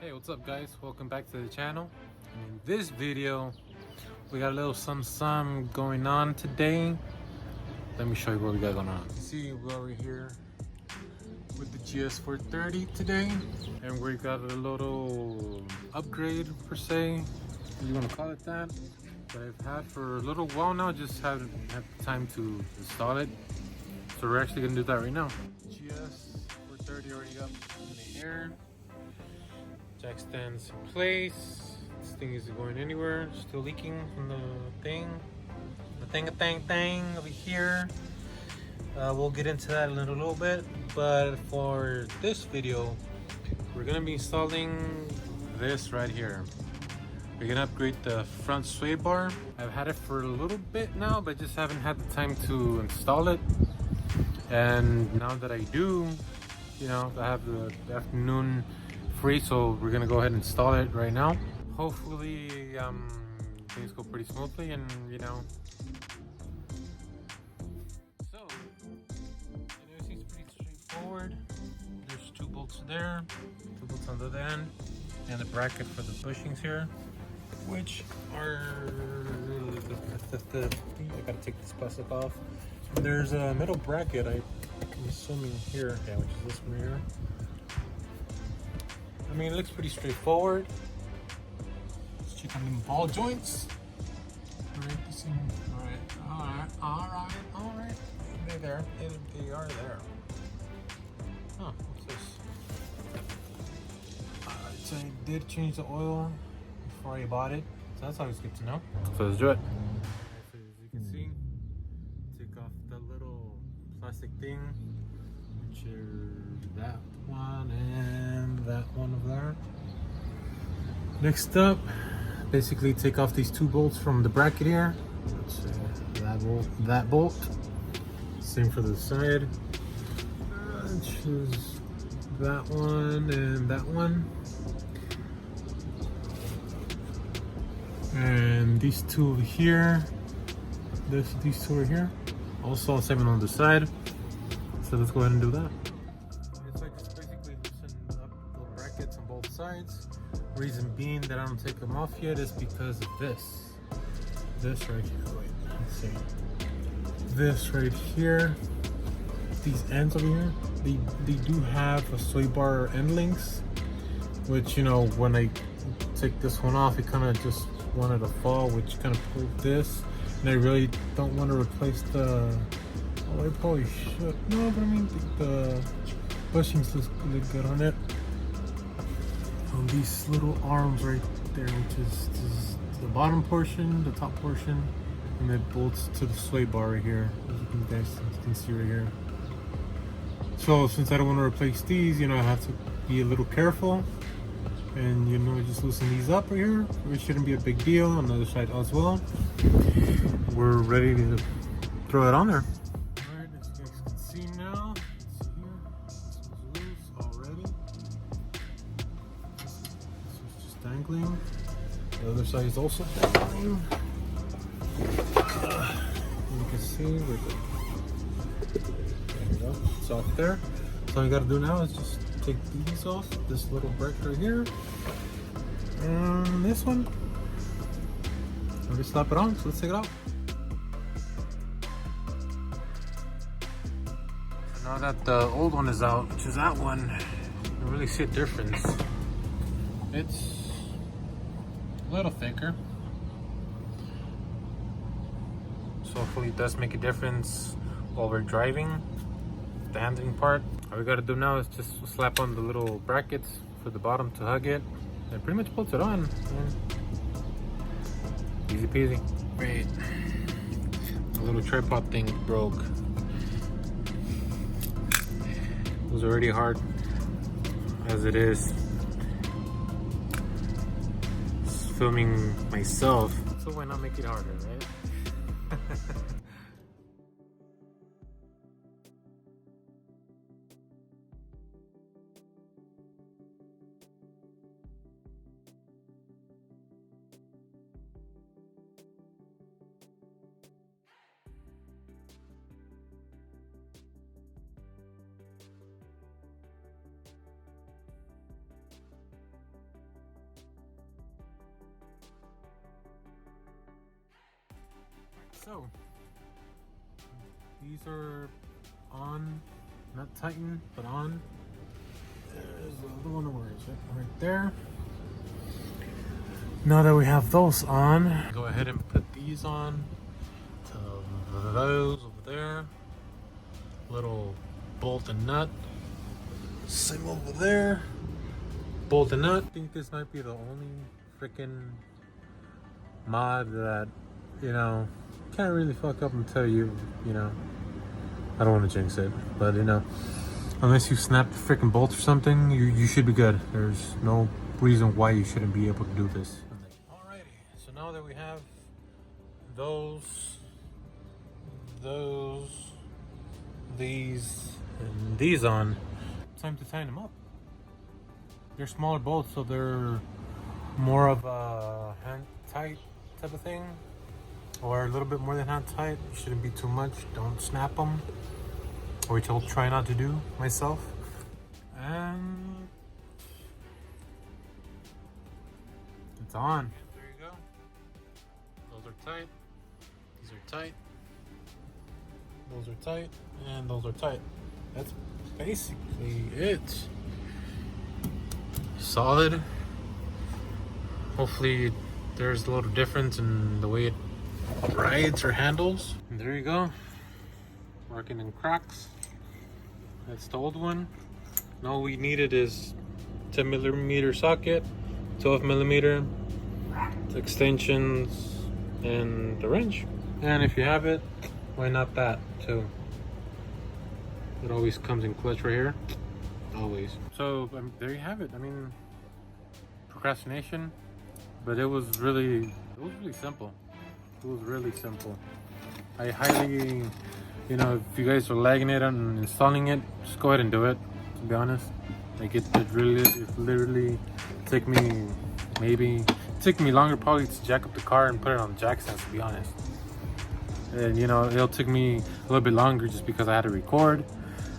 Hey, what's up guys? Welcome back to the channel. And in this video, we got a little some going on today. Let me show you what we got going on. You see, we're over here with the GS430 today. And we got a little upgrade per se, if you want to call it that I've had for a little while now, just haven't had time to install it. So we're actually gonna do that right now. GS430 already up in the air. Jack stands in place. This thing isn't going anywhere. Still leaking from the thing. Thing over here. We'll get into that in a little bit. But for this video, we're gonna be installing this right here. We're gonna upgrade the front sway bar. I've had it for a little bit now, but just haven't had the time to install it. And now that I do, you know, I have the afternoon free, so we're gonna go ahead and install it right now. Hopefully things go pretty smoothly, and you know, so it seems pretty straightforward. There's two bolts there, two bolts on the other end, and the bracket for the bushings here, which are I gotta take this plastic off. There's a metal bracket, I'm assuming here, yeah, which is this one here. I mean, it looks pretty straightforward. Let's check on them ball joints. Alright. They're there. They are there. Huh, what's this? So I did change the oil before I bought it. So that's always good to know. So let's do it. So as you can see, take off the little plastic thing, which is that one and that one over there. Next up, basically take off these two bolts from the bracket here. That bolt. Same for the side. Choose that one and that one. And these two over here. These two are here. Also same on the side. So let's go ahead and do that. So I just basically loosen up the brackets on both sides. Reason being that I don't take them off yet is because of this. This right here. Wait, let's see. This right here. These ends over here. They do have a sway bar end links, which, you know, when I take this one off, it kind of just wanted to fall, which kind of pulled this. And I really don't want to replace the. Oh, I probably should. No, but I mean the bushings look good on it. These little arms right there, which is the bottom portion, the top portion, and it bolts to the sway bar right here, as you guys can see right here. So since I don't want to replace these, you know, I have to be a little careful, and you know, just loosen these up right here. It shouldn't be a big deal. On the other side as well. We're ready to throw it on there. All right, as you guys can see now, see here, this one's loose already. Dangling. The other side is also dangling. You can see we're good. There we go. It's off there. So all you gotta do now is just take these off. This little bracket right here. And this one. And just slap it on. So let's take it out. So now that the old one is out, which is that one, you can really see a difference. It's a little thicker, so hopefully it does make a difference while we're driving. The handling part, all we gotta do now is just slap on the little brackets for the bottom to hug it, and pretty much bolts it on. Easy peasy. Wait, the little tripod thing broke. It was already hard as it is filming myself, so why not make it harder, right? So these are on, not tightened, but on. There's the other one, where is it? Right there. Now that we have those on, go ahead and put these on to those over there. Little bolt and nut. Same over there. Bolt and nut. I think this might be the only freaking mod that, you know, can't really fuck up until you know, I don't want to jinx it, but you know, unless you snap the freaking bolt or something, you should be good. There's no reason why you shouldn't be able to do this. Alrighty, so now that we have these, and these on, it's time to tighten them up. They're smaller bolts, so they're more of a hand tight type of thing, or a little bit more than hand tight. Shouldn't be too much. Don't snap them, which I'll try not to do myself. And it's on. There you go. Those are tight. These are tight. Those are tight, and those are tight. That's basically it. Solid. Hopefully there's a little difference in the way it rides or handles. And there you go. Working in cracks. That's the old one. And all we needed is 10mm socket, 12mm, the extensions, and the wrench. And if you have it, why not that too? It always comes in clutch right here. Always. So there you have it. I mean, procrastination, but it was really simple. It was really simple. I highly, you know, if you guys are lagging it on installing it, just go ahead and do it. To be honest, like it literally took me longer probably to jack up the car and put it on the jack stands, to be honest. And you know, it'll take me a little bit longer just because I had to record,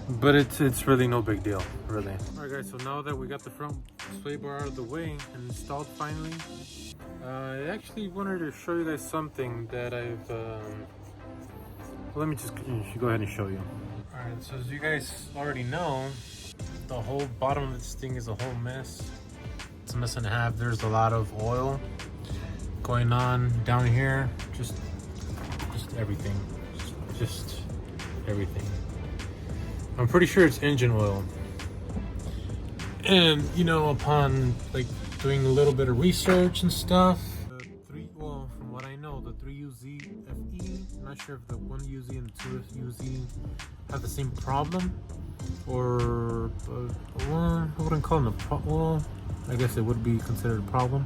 but it's really no big deal, really. All right, guys. So now that we got the front sway bar out of the way and installed finally, I actually wanted to show you guys something that I've. Let me just go ahead and show you. All right. So as you guys already know, the whole bottom of this thing is a whole mess. It's a mess and a half. There's a lot of oil going on down here. Just everything. Just everything. I'm pretty sure it's engine oil. And you know, upon like doing a little bit of research and stuff, from what I know, the 3UZ FE, I'm not sure if the 1UZ and the 2UZ have the same problem, or I wouldn't call them a problem. Well, I guess it would be considered a problem.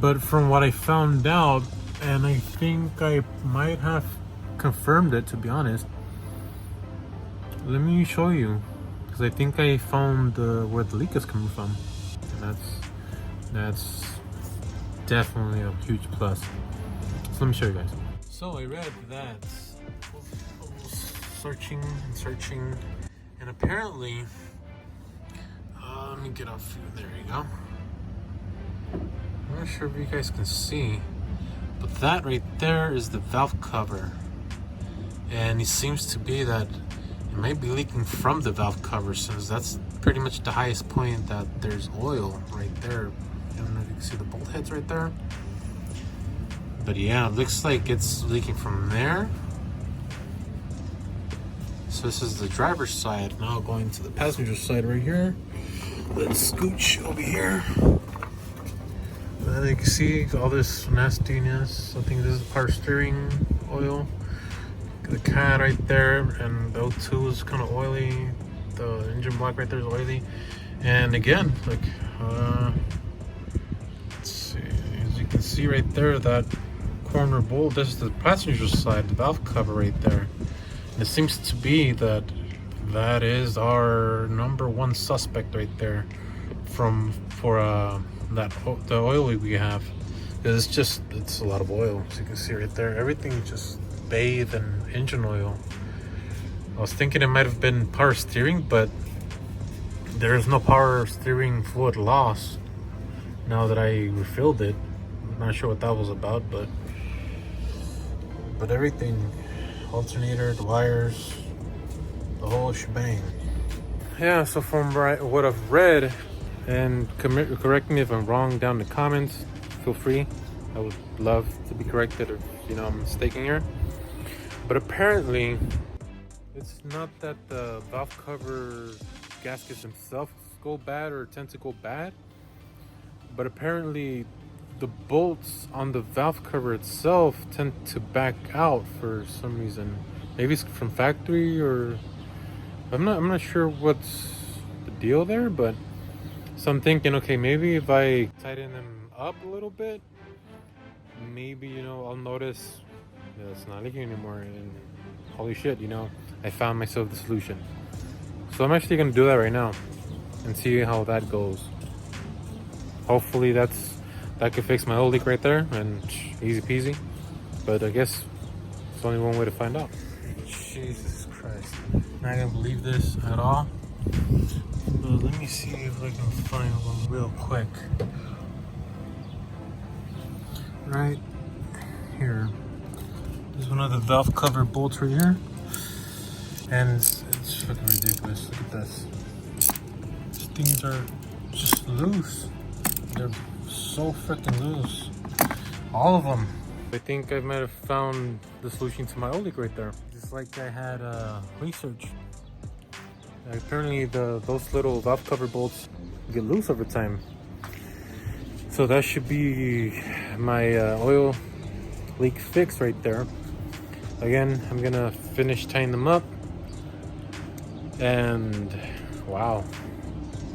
But from what I found out, and I think I might have confirmed it, to be honest. Let me show you, because I think I found where the leak is coming from, and that's definitely a huge plus. So let me show you guys. So I read that I was searching, and apparently, let me get off. There you go. I'm not sure if you guys can see, but that right there is the valve cover, and it seems to be that it might be leaking from the valve cover, since that's pretty much the highest point that there's oil right there. I don't know if you can see the bolt heads right there, but yeah, it looks like it's leaking from there. So this is the driver's side. Now going to the passenger side right here. Let's scooch over here. And you can see all this nastiness. I think this is power steering oil. The CAD right there, and the O2 is kind of oily. The engine block right there is oily. And again, like, let's see, as you can see right there, that corner bolt, this is the passenger side, the valve cover right there. And it seems to be that that is our number one suspect right there the oil we have. It's a lot of oil, as you can see right there. Everything just bathed in engine oil. I was thinking it might have been power steering, but there's no power steering fluid loss now that I refilled it. I'm not sure what that was about, but but everything, alternator, the wires, the whole shebang. Yeah, so from what I've read, and correct me if I'm wrong down in the comments, feel free. I would love to be corrected if, you know, I'm mistaken here. But apparently, it's not that the valve cover gaskets themselves go bad or tend to go bad, but apparently the bolts on the valve cover itself tend to back out for some reason. Maybe it's from factory, or I'm not sure what's the deal there, but so I'm thinking, okay, maybe if I tighten them up a little bit, maybe, you know, I'll notice that it's not leaking anymore, and holy shit, you know, I found myself the solution. So I'm actually gonna do that right now and see how that goes. Hopefully that could fix my oil leak right there, and easy peasy. But I guess it's only one way to find out. Jesus Christ, not gonna believe this at all. But let me see if I can find one real quick. Right here. There's one of the valve cover bolts right here. And it's fucking ridiculous. Look at this. These things are just loose. They're so freaking loose. All of them. I think I might have found the solution to my oil leak right there. Just like I had research. Apparently those little valve cover bolts get loose over time. So that should be my oil leak fix right there. Again, I'm gonna finish tying them up. And wow,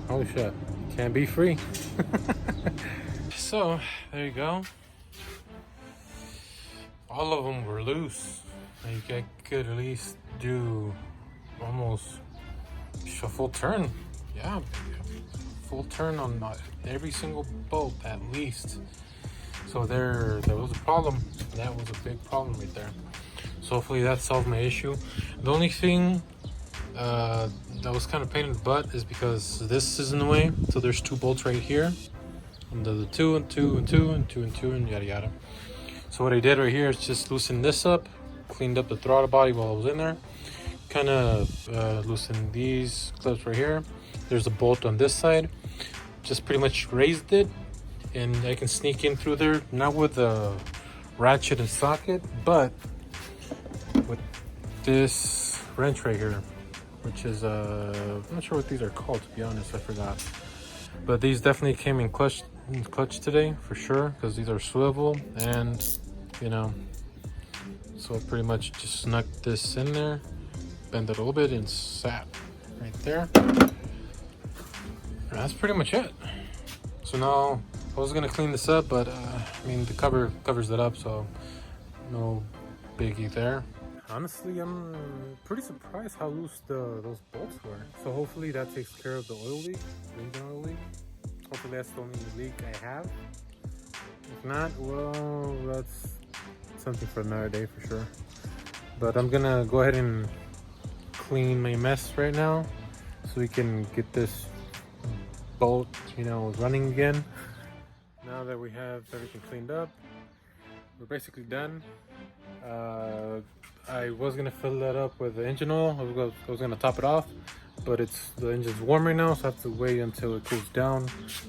holy shit, can't be free. So there you go. All of them were loose. Like I could at least do almost a full turn. Yeah, full turn on every single bolt at least. So there was a problem. That was a big problem right there. So hopefully that solved my issue. The only thing that was kind of pain in the butt is because this is in the way. So there's two bolts right here, and the 2 and 2 and 2 and 2 and 2 and yada yada. So what I did right here is just loosen this up, cleaned up the throttle body while I was in there, kind of loosened these clips right here. There's a bolt on this side, just pretty much raised it, and I can sneak in through there, not with a ratchet and socket, but with this wrench right here, which is I'm not sure what these are called, to be honest, I forgot. But these definitely came in clutch today for sure, because these are swivel, and you know, so I pretty much just snuck this in there, bend it a little bit, and sat right there. And that's pretty much it. So now I was gonna clean this up, but I mean the cover covers it up, so no biggie there. Honestly, I'm pretty surprised how loose those bolts were. So hopefully that takes care of the oil leak, the engine oil leak. Hopefully that's the only leak I have. If not, well, that's something for another day for sure. But I'm gonna go ahead and clean my mess right now so we can get this bolt, you know, running again. Now that we have everything cleaned up, we're basically done. I was gonna fill that up with the engine oil. I was gonna top it off, but the engine's warm right now, so I have to wait until it cools down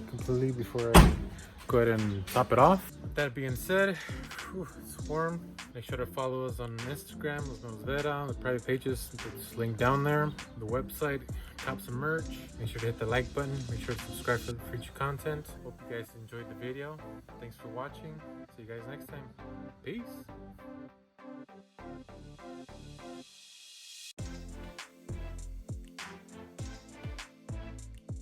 completely before I go ahead and top it off. With that being said, it's warm. Make sure to follow us on Instagram, Los Vera, the private pages, it's linked down there. The website, cop some merch. Make sure to hit the like button. Make sure to subscribe for the future content. Hope you guys enjoyed the video. Thanks for watching. See you guys next time. Peace.